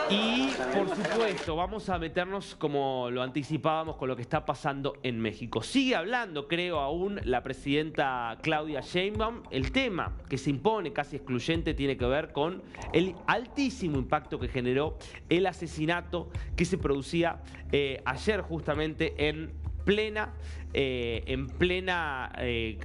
Y, por supuesto, vamos a meternos, como lo anticipábamos, con lo que está pasando en México. Sigue hablando, creo, aún la presidenta Claudia Sheinbaum. El tema que se impone, casi excluyente, tiene que ver con el altísimo impacto que generó el asesinato que se producía ayer justamente en plena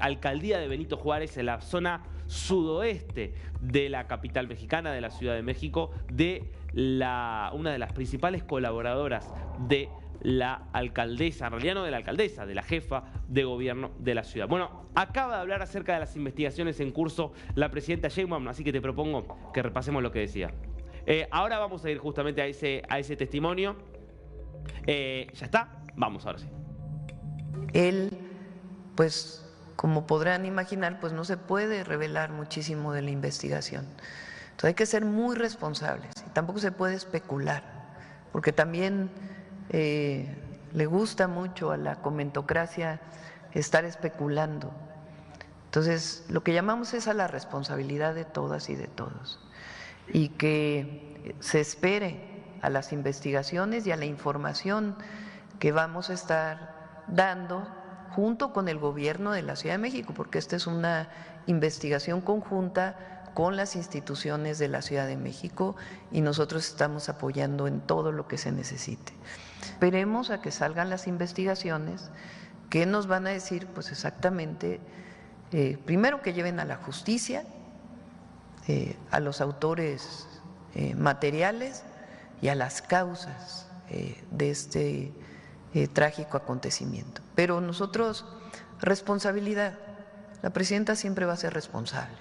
alcaldía de Benito Juárez, en la zona sudoeste de la capital mexicana, de la Ciudad de México, de una de las principales colaboradoras de la alcaldesa, en realidad no de la alcaldesa, de la jefa de gobierno de la ciudad. Bueno, acaba de hablar acerca de las investigaciones en curso la presidenta Sheinbaum, así que te propongo que repasemos lo que decía. Ahora vamos a ir justamente a ese testimonio. ¿Ya está? Vamos, ahora sí. Él, pues, como podrán imaginar, pues no se puede revelar muchísimo de la investigación. Entonces hay que ser muy responsables y tampoco se puede especular, porque también le gusta mucho a la comentocracia estar especulando. Entonces, lo que llamamos es a la responsabilidad de todas y de todos, y que se espere a las investigaciones y a la información que vamos a estar dando junto con el gobierno de la Ciudad de México, porque esta es una investigación conjunta con las instituciones de la Ciudad de México y nosotros estamos apoyando en todo lo que se necesite. Esperemos a que salgan las investigaciones que nos van a decir pues exactamente, primero que lleven a la justicia a los autores materiales y a las causas de este trágico acontecimiento. Pero nosotros, responsabilidad, la presidenta siempre va a ser responsable.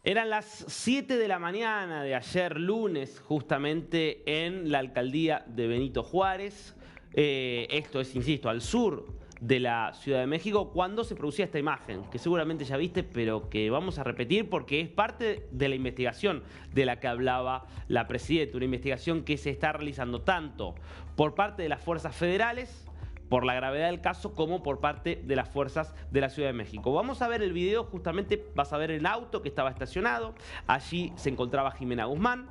Eran las 7 de la mañana de ayer lunes, justamente en la alcaldía de Benito Juárez. Esto es, insisto, al sur de la Ciudad de México, cuando se producía esta imagen, que seguramente ya viste, pero que vamos a repetir porque es parte de la investigación de la que hablaba la presidenta, una investigación que se está realizando tanto por parte de las fuerzas federales, por la gravedad del caso, como por parte de las fuerzas de la Ciudad de México. Vamos a ver el video, justamente vas a ver el auto que estaba estacionado, allí se encontraba Jimena Guzmán,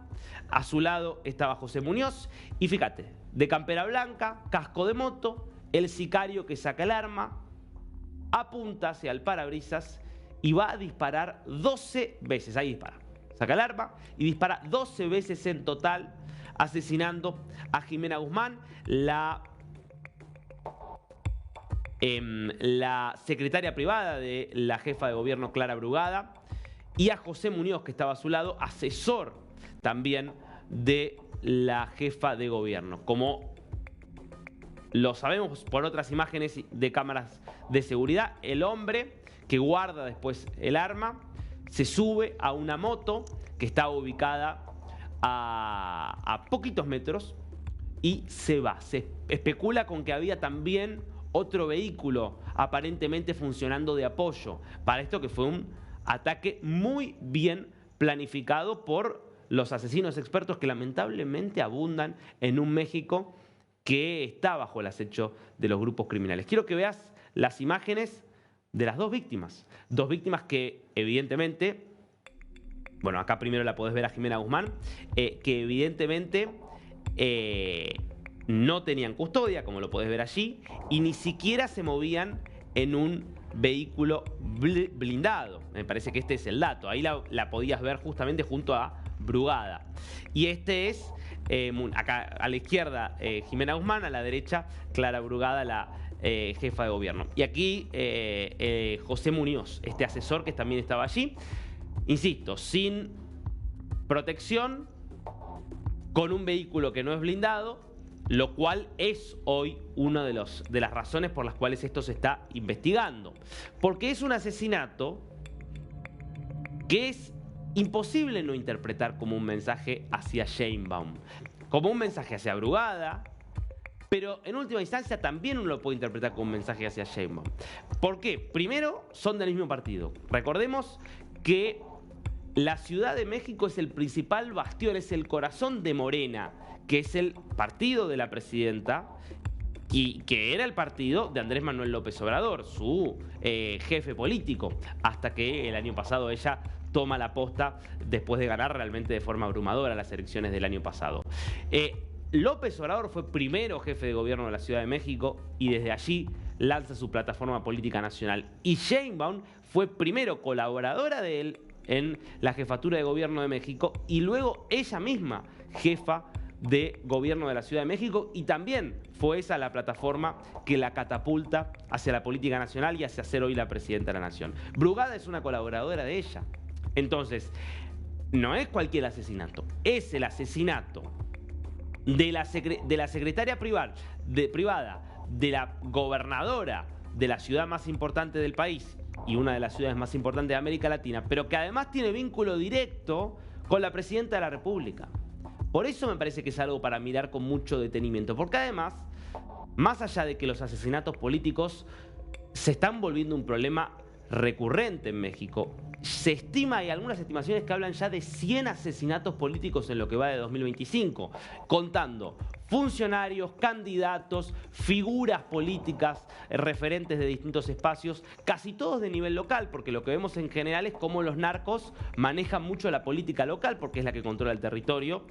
a su lado estaba José Muñoz, y fíjate, de campera blanca, casco de moto, el sicario que saca el arma, apunta hacia el parabrisas y va a disparar 12 veces, ahí dispara, saca el arma y dispara 12 veces en total, asesinando a Jimena Guzmán, la secretaria privada de la jefa de gobierno Clara Brugada, y a José Muñoz, que estaba a su lado, asesor también de la jefa de gobierno. Como lo sabemos por otras imágenes de cámaras de seguridad, el hombre que guarda después el arma se sube a una moto que estaba ubicada a poquitos metros y se va. Se especula con que había también otro vehículo aparentemente funcionando de apoyo para esto, que fue un ataque muy bien planificado por los asesinos expertos que lamentablemente abundan en un México que está bajo el acecho de los grupos criminales. Quiero que veas las imágenes de las dos víctimas que evidentemente, bueno, acá primero la podés ver a Jimena Guzmán, que evidentemente no tenían custodia, como lo podés ver allí, y ni siquiera se movían en un vehículo blindado. Me parece que este es el dato. Ahí la podías ver justamente junto a Brugada. Y este es, acá a la izquierda, Jimena Guzmán, a la derecha, Clara Brugada, la jefa de gobierno. Y aquí José Muñoz, este asesor que también estaba allí. Insisto, sin protección, con un vehículo que no es blindado, lo cual es hoy una de las razones por las cuales esto se está investigando. Porque es un asesinato que es imposible no interpretar como un mensaje hacia Sheinbaum, como un mensaje hacia Brugada, pero en última instancia también uno lo puede interpretar como un mensaje hacia Sheinbaum. ¿Por qué? Primero, son del mismo partido. Recordemos que la Ciudad de México es el principal bastión, es el corazón de Morena, que es el partido de la presidenta y que era el partido de Andrés Manuel López Obrador, su jefe político, hasta que el año pasado ella toma la posta después de ganar realmente de forma abrumadora las elecciones del año pasado. López Obrador fue primero jefe de gobierno de la Ciudad de México y desde allí lanza su plataforma política nacional. Y Sheinbaum fue primero colaboradora de él en la jefatura de gobierno de México y luego ella misma jefa de gobierno de la Ciudad de México, y también fue esa la plataforma que la catapulta hacia la política nacional y hacia ser hoy la presidenta de la nación. Brugada es una colaboradora de ella. Entonces, no es cualquier asesinato, es el asesinato de la secretaria privada, de la gobernadora de la ciudad más importante del país y una de las ciudades más importantes de América Latina, pero que además tiene vínculo directo con la presidenta de la República. Por eso me parece que es algo para mirar con mucho detenimiento, porque además, más allá de que los asesinatos políticos se están volviendo un problema recurrente en México, se estima, hay algunas estimaciones que hablan ya de 100 asesinatos políticos en lo que va de 2025, contando funcionarios, candidatos, figuras políticas, referentes de distintos espacios, casi todos de nivel local, porque lo que vemos en general es cómo los narcos manejan mucho la política local, porque es la que controla el territorio,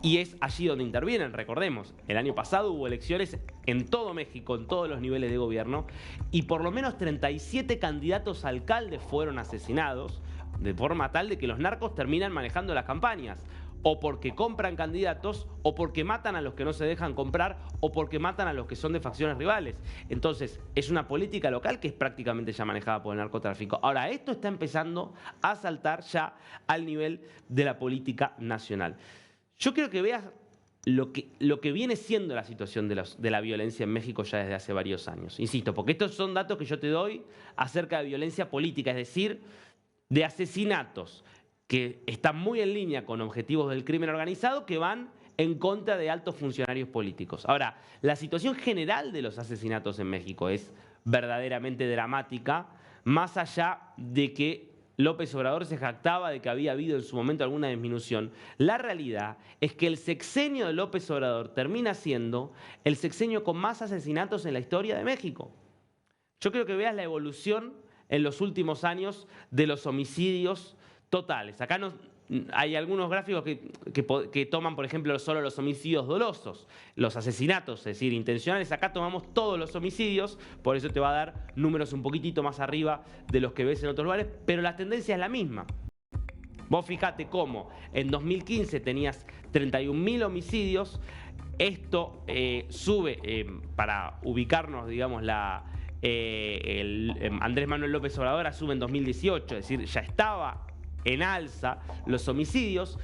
y es allí donde intervienen. Recordemos, el año pasado hubo elecciones en todo México, en todos los niveles de gobierno, y por lo menos 37 candidatos a alcaldes fueron asesinados, de forma tal de que los narcos terminan manejando las campañas, o porque compran candidatos, o porque matan a los que no se dejan comprar, o porque matan a los que son de facciones rivales. Entonces, es una política local que es prácticamente ya manejada por el narcotráfico. Ahora, esto está empezando a saltar ya al nivel de la política nacional. Yo quiero que veas lo que viene siendo la situación de la violencia en México ya desde hace varios años. Insisto, porque estos son datos que yo te doy acerca de violencia política, es decir, de asesinatos que están muy en línea con objetivos del crimen organizado que van en contra de altos funcionarios políticos. Ahora, la situación general de los asesinatos en México es verdaderamente dramática, más allá de que López Obrador se jactaba de que había habido en su momento alguna disminución. La realidad es que el sexenio de López Obrador termina siendo el sexenio con más asesinatos en la historia de México. Yo creo que veas la evolución en los últimos años de los homicidios totales. Acá hay algunos gráficos que toman, por ejemplo, solo los homicidios dolosos, los asesinatos, es decir, intencionales. Acá tomamos todos los homicidios, por eso te va a dar números un poquitito más arriba de los que ves en otros lugares, pero la tendencia es la misma. Vos fijate cómo en 2015 tenías 31.000 homicidios, esto sube, para ubicarnos, digamos, Andrés Manuel López Obrador asume en 2018, es decir, ya estaba en alza los homicidios.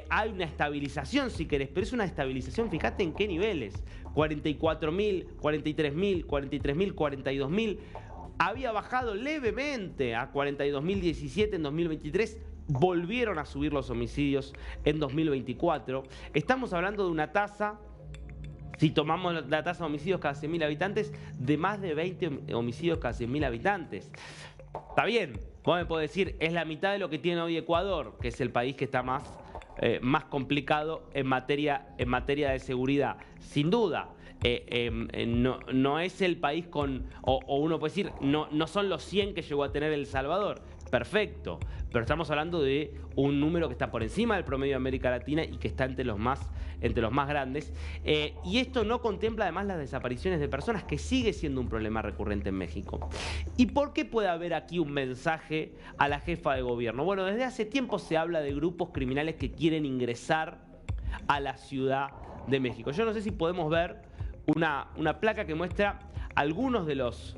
Hay una estabilización, si querés, pero es una estabilización, fíjate en qué niveles: 44.000, 43.000, 43.000, 42.000. Había bajado levemente a 42.017 en 2023. Volvieron a subir los homicidios en 2024. Estamos hablando de una tasa, si tomamos la tasa de homicidios cada 100.000 habitantes, de más de 20 homicidios cada 100.000 habitantes. Está bien, vos me podés decir, es la mitad de lo que tiene hoy Ecuador, que es el país que está más complicado en materia de seguridad. Sin duda, no es el país con, o uno puede decir, no son los 100 que llegó a tener El Salvador. Perfecto, pero estamos hablando de un número que está por encima del promedio de América Latina y que está entre los más grandes. Y esto no contempla además las desapariciones de personas, que sigue siendo un problema recurrente en México. ¿Y por qué puede haber aquí un mensaje a la jefa de gobierno? Bueno, desde hace tiempo se habla de grupos criminales que quieren ingresar a la Ciudad de México. Yo no sé si podemos ver una placa que muestra algunos de los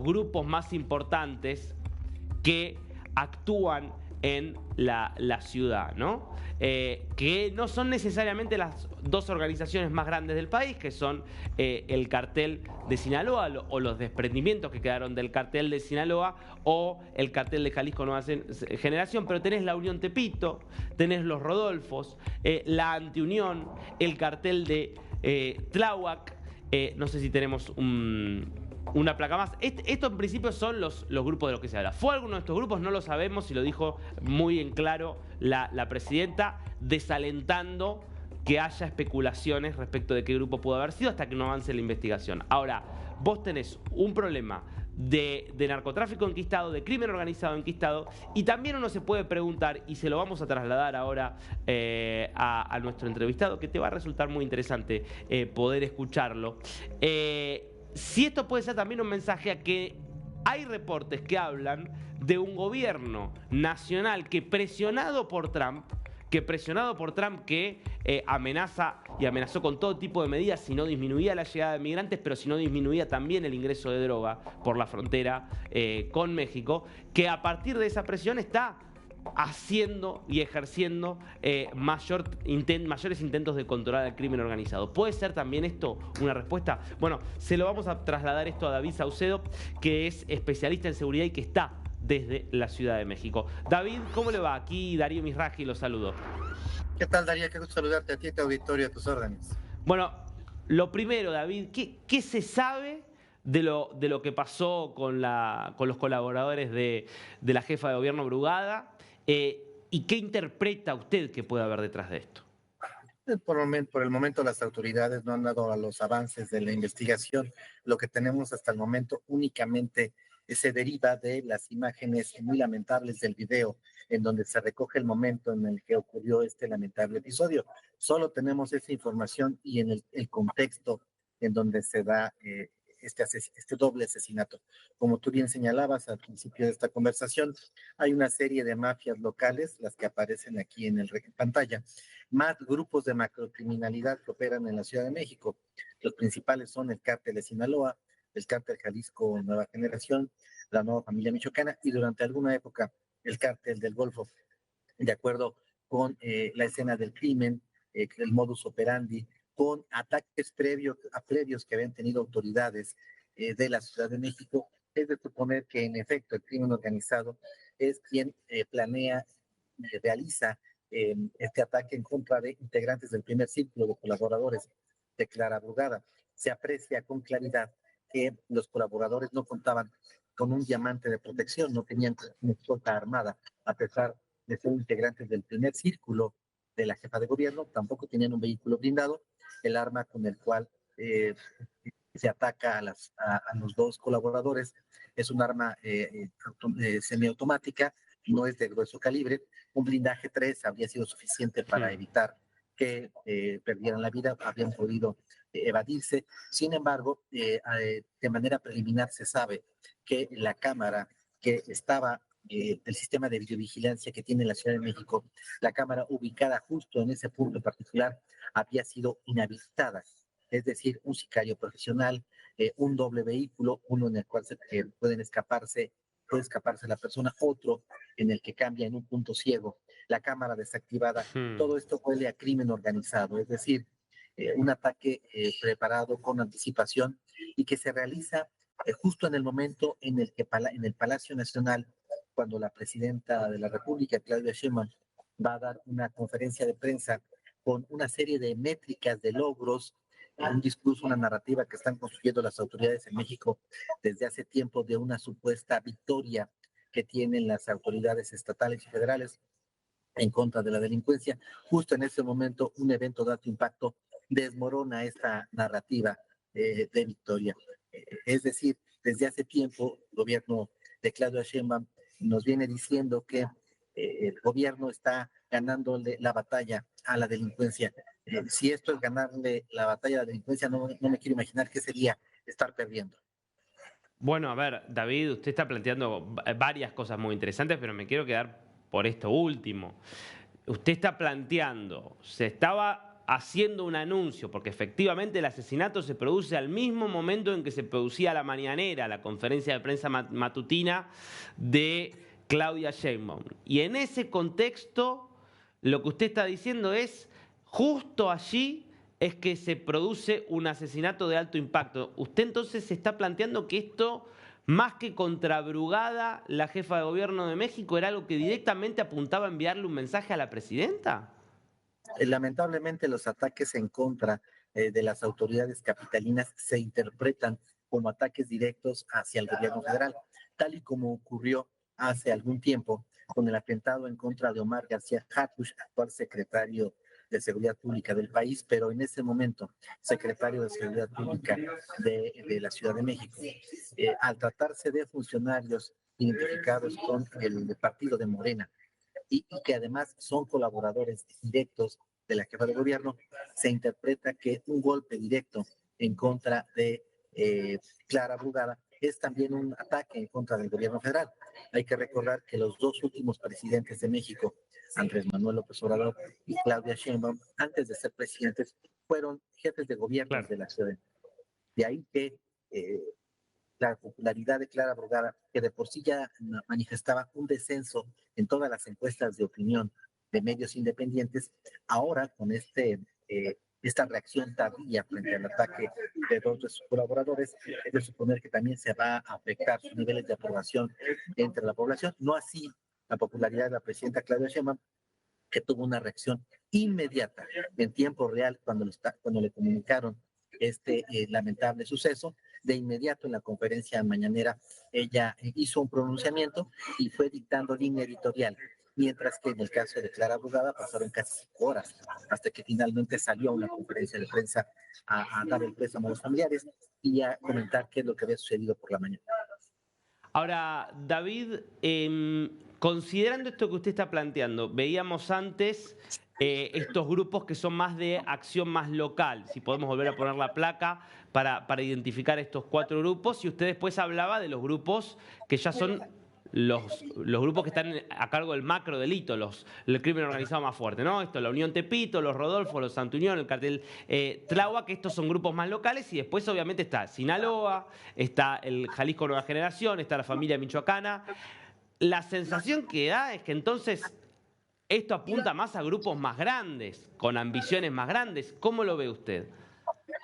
grupos más importantes que actúan en la ciudad, ¿no? Que no son necesariamente las dos organizaciones más grandes del país, que son el cartel de Sinaloa o los desprendimientos que quedaron del cartel de Sinaloa o el cartel de Jalisco Nueva Generación, pero tenés la Unión Tepito, tenés los Rodolfos, la Antiunión, el cartel de Tláhuac, no sé si tenemos una placa más. Esto en principio son los grupos de los que se habla. ¿Fue alguno de estos grupos? No lo sabemos, y lo dijo muy en claro la presidenta, desalentando que haya especulaciones respecto de qué grupo pudo haber sido hasta que no avance la investigación. Ahora, vos tenés un problema de narcotráfico enquistado, de crimen organizado enquistado, y también uno se puede preguntar, y se lo vamos a trasladar ahora a nuestro entrevistado, que te va a resultar muy interesante poder escucharlo, si esto puede ser también un mensaje a que hay reportes que hablan de un gobierno nacional que presionado por Trump, que amenaza y amenazó con todo tipo de medidas si no disminuía la llegada de migrantes, pero si no disminuía también el ingreso de droga por la frontera con México, que a partir de esa presión está haciendo y ejerciendo mayores intentos de controlar el crimen organizado. ¿Puede ser también esto una respuesta? Bueno, se lo vamos a trasladar esto a David Saucedo, que es especialista en seguridad y que está desde la Ciudad de México. David, ¿cómo le va? Aquí Darío Misraji lo saludo. ¿Qué tal, Darío? Qué gusto saludarte a ti y a tu auditorio, a tus órdenes. Bueno, lo primero, David, ¿qué se sabe de lo que pasó con los colaboradores de la jefa de gobierno Brugada? ¿Y qué interpreta usted que puede haber detrás de esto? Por el momento las autoridades no han dado a los avances de la investigación. Lo que tenemos hasta el momento únicamente se deriva de las imágenes muy lamentables del video en donde se recoge el momento en el que ocurrió este lamentable episodio. Solo tenemos esa información y en el contexto en donde se da este doble asesinato. Como tú bien señalabas al principio de esta conversación, hay una serie de mafias locales, las que aparecen aquí en pantalla, más grupos de macrocriminalidad que operan en la Ciudad de México. Los principales son el Cártel de Sinaloa, el Cártel Jalisco Nueva Generación, la Nueva Familia Michoacana y durante alguna época el Cártel del Golfo. De acuerdo con la escena del crimen, el modus operandi, con ataques previos que habían tenido autoridades de la Ciudad de México, es de suponer que en efecto el crimen organizado es quien planea y realiza este ataque en contra de integrantes del primer círculo de colaboradores de Clara Brugada. Se aprecia con claridad que los colaboradores no contaban con un diamante de protección, no tenían una escolta armada, a pesar de ser integrantes del primer círculo de la jefa de gobierno, tampoco tenían un vehículo blindado. El arma con el cual se ataca a los dos colaboradores es un arma semiautomática, no es de grueso calibre. Un blindaje 3 habría sido suficiente para evitar que perdieran la vida, habrían podido evadirse. Sin embargo, de manera preliminar se sabe que la cámara que estaba del sistema de videovigilancia que tiene la Ciudad de México, la cámara ubicada justo en ese punto en particular, había sido inhabilitada. Es decir, un sicario profesional, un doble vehículo, uno en el cual puede escaparse la persona, otro en el que cambia en un punto ciego, la cámara desactivada. Todo esto huele a crimen organizado, es decir, un ataque preparado con anticipación y que se realiza justo en el momento en el que en el Palacio Nacional, cuando la presidenta de la República, Claudia Sheinbaum, va a dar una conferencia de prensa con una serie de métricas, de logros, un discurso, una narrativa que están construyendo las autoridades en México desde hace tiempo de una supuesta victoria que tienen las autoridades estatales y federales en contra de la delincuencia. Justo en ese momento, un evento de alto impacto desmorona esta narrativa de victoria. Es decir, desde hace tiempo, el gobierno de Claudia Sheinbaum nos viene diciendo que el gobierno está ganándole la batalla a la delincuencia. Si esto es ganarle la batalla a la delincuencia, no me quiero imaginar qué sería estar perdiendo. Bueno, a ver, David, usted está planteando varias cosas muy interesantes, pero me quiero quedar por esto último. Usted está planteando, se estaba haciendo un anuncio, porque efectivamente el asesinato se produce al mismo momento en que se producía la mañanera, la conferencia de prensa matutina de Claudia Sheinbaum. Y en ese contexto, lo que usted está diciendo es, justo allí es que se produce un asesinato de alto impacto. Usted entonces se está planteando que esto, más que contra Brugada, la jefa de gobierno de México, era algo que directamente apuntaba a enviarle un mensaje a la presidenta. Lamentablemente los ataques en contra de las autoridades capitalinas se interpretan como ataques directos hacia el gobierno federal, tal y como ocurrió hace algún tiempo con el atentado en contra de Omar García Harfuch, actual secretario de Seguridad Pública del país, pero en ese momento secretario de Seguridad Pública de la Ciudad de México. Al tratarse de funcionarios identificados con el partido de Morena y que además son colaboradores directos de la jefa de gobierno, se interpreta que un golpe directo en contra de Clara Brugada es también un ataque en contra del gobierno federal. Hay que recordar que los dos últimos presidentes de México, Andrés Manuel López Obrador y Claudia Sheinbaum, antes de ser presidentes, fueron jefes de gobierno de la ciudad. De ahí que la popularidad de Clara Brugada, que de por sí ya manifestaba un descenso en todas las encuestas de opinión de medios independientes, ahora con esta reacción tardía frente al ataque de dos de sus colaboradores, es de suponer que también se va a afectar sus niveles de aprobación entre la población, no así la popularidad de la presidenta Claudia Sheinbaum, que tuvo una reacción inmediata, en tiempo real, cuando le comunicaron este lamentable suceso. De inmediato en la conferencia mañanera ella hizo un pronunciamiento y fue dictando línea editorial, mientras que en el caso de Clara Brugada pasaron casi 5 horas hasta que finalmente salió a una conferencia de prensa a dar el pésame a los familiares y a comentar qué es lo que había sucedido por la mañana. Ahora, David, considerando esto que usted está planteando, veíamos antes estos grupos que son más de acción más local, si podemos volver a poner la placa para identificar estos 4 grupos, y usted después hablaba de los grupos que ya son los grupos que están a cargo del macro delito, el crimen organizado más fuerte, ¿no? Esto, la Unión Tepito, los Rodolfo, los Santuñón, el cartel Tláhuac, que estos son grupos más locales, y después obviamente está Sinaloa, está el Jalisco Nueva Generación, está la familia michoacana. La sensación que da es que entonces esto apunta más a grupos más grandes, con ambiciones más grandes. ¿Cómo lo ve usted?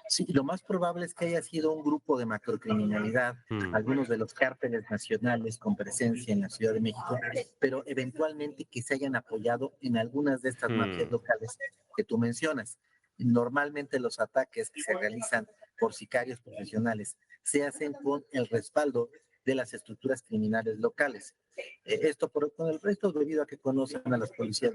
Sí, lo más probable es que haya sido un grupo de macrocriminalidad, algunos de los cárteles nacionales con presencia en la Ciudad de México, pero eventualmente que se hayan apoyado en algunas de estas mafias locales que tú mencionas. Normalmente los ataques que se realizan por sicarios profesionales se hacen con el respaldo de las estructuras criminales locales. Con el resto debido a que conocen a las policías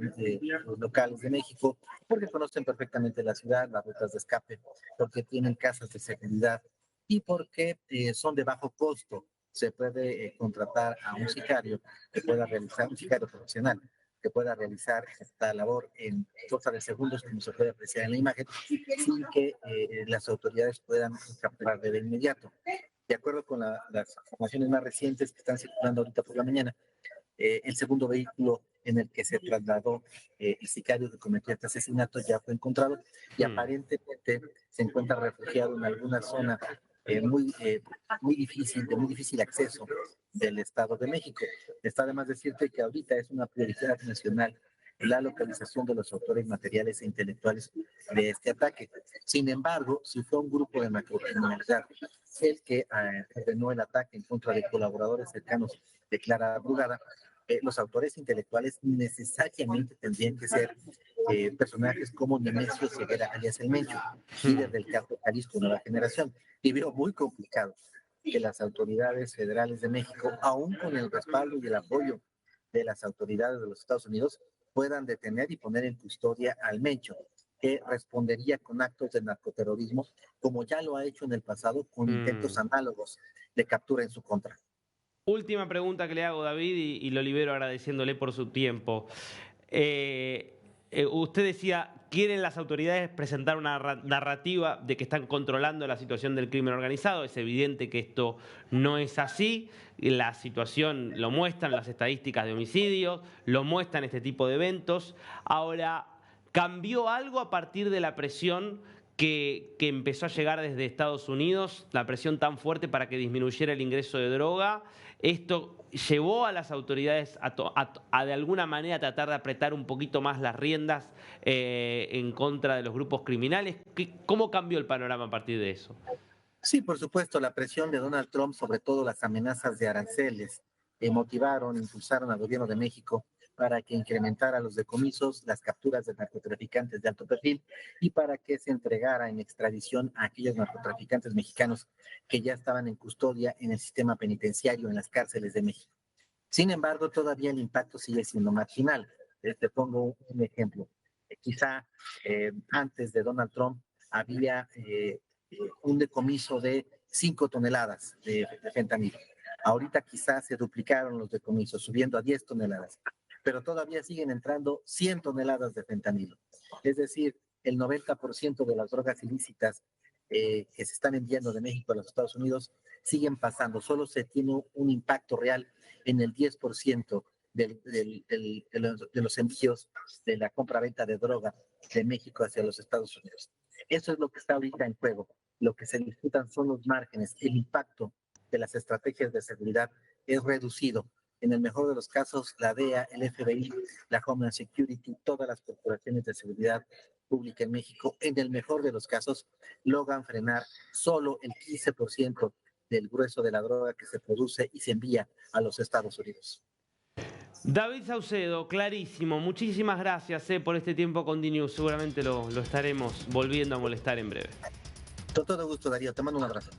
locales de México, porque conocen perfectamente la ciudad, las rutas de escape, porque tienen casas de seguridad y porque son de bajo costo. Se puede contratar a un sicario que pueda realizar, un sicario profesional, que pueda realizar esta labor en cosa de segundos, como se puede apreciar en la imagen, sin que las autoridades puedan capturarle de inmediato. De acuerdo con las informaciones más recientes que están circulando ahorita por la mañana, el segundo vehículo en el que se trasladó el sicario que cometió este asesinato ya fue encontrado y aparentemente se encuentra refugiado en alguna zona muy difícil, de muy difícil acceso del Estado de México. Está además decirte que ahorita es una prioridad nacional la localización de los autores materiales e intelectuales de este ataque. Sin embargo, si fue un grupo de macrocriminalidad el que ordenó el ataque en contra de colaboradores cercanos de Clara Brugada, los autores intelectuales necesariamente tendrían que ser personajes como Nemesio Ceguera, alias El Mencho, líder del cártel Jalisco Nueva Generación. Y veo muy complicado que las autoridades federales de México, aún con el respaldo y el apoyo de las autoridades de los Estados Unidos, puedan detener y poner en custodia al Mencho, que respondería con actos de narcoterrorismo, como ya lo ha hecho en el pasado con intentos análogos de captura en su contra. Última pregunta que le hago, David, y lo libero agradeciéndole por su tiempo. Usted decía, ¿quieren las autoridades presentar una narrativa de que están controlando la situación del crimen organizado? Es evidente que esto no es así. La situación lo muestran las estadísticas de homicidios, lo muestran este tipo de eventos. Ahora, ¿cambió algo a partir de la presión que empezó a llegar desde Estados Unidos, la presión tan fuerte para que disminuyera el ingreso de droga? ¿Esto llevó a las autoridades a de alguna manera tratar de apretar un poquito más las riendas en contra de los grupos criminales? ¿Cómo cambió el panorama a partir de eso? Sí, por supuesto, la presión de Donald Trump, sobre todo las amenazas de aranceles, impulsaron al gobierno de México para que incrementara los decomisos, las capturas de narcotraficantes de alto perfil y para que se entregara en extradición a aquellos narcotraficantes mexicanos que ya estaban en custodia en el sistema penitenciario, en las cárceles de México. Sin embargo, todavía el impacto sigue siendo marginal. Te pongo un ejemplo. quizá antes de Donald Trump había un decomiso de 5 toneladas de fentanilo. Ahorita quizás se duplicaron los decomisos, subiendo a 10 toneladas, pero todavía siguen entrando 100 toneladas de fentanilo. Es decir, el 90% de las drogas ilícitas que se están enviando de México a los Estados Unidos siguen pasando. Solo se tiene un impacto real en el 10% de los envíos de la compra-venta de droga de México hacia los Estados Unidos. Eso es lo que está ahorita en juego. Lo que se disputan son los márgenes. El impacto de las estrategias de seguridad es reducido. En el mejor de los casos, la DEA, el FBI, la Homeland Security, todas las corporaciones de seguridad pública en México, en el mejor de los casos, logran frenar solo el 15% del grueso de la droga que se produce y se envía a los Estados Unidos. David Saucedo, clarísimo. Muchísimas gracias por este tiempo con DNews. Seguramente lo estaremos volviendo a molestar en breve. Con todo gusto, Darío. Te mando un abrazo.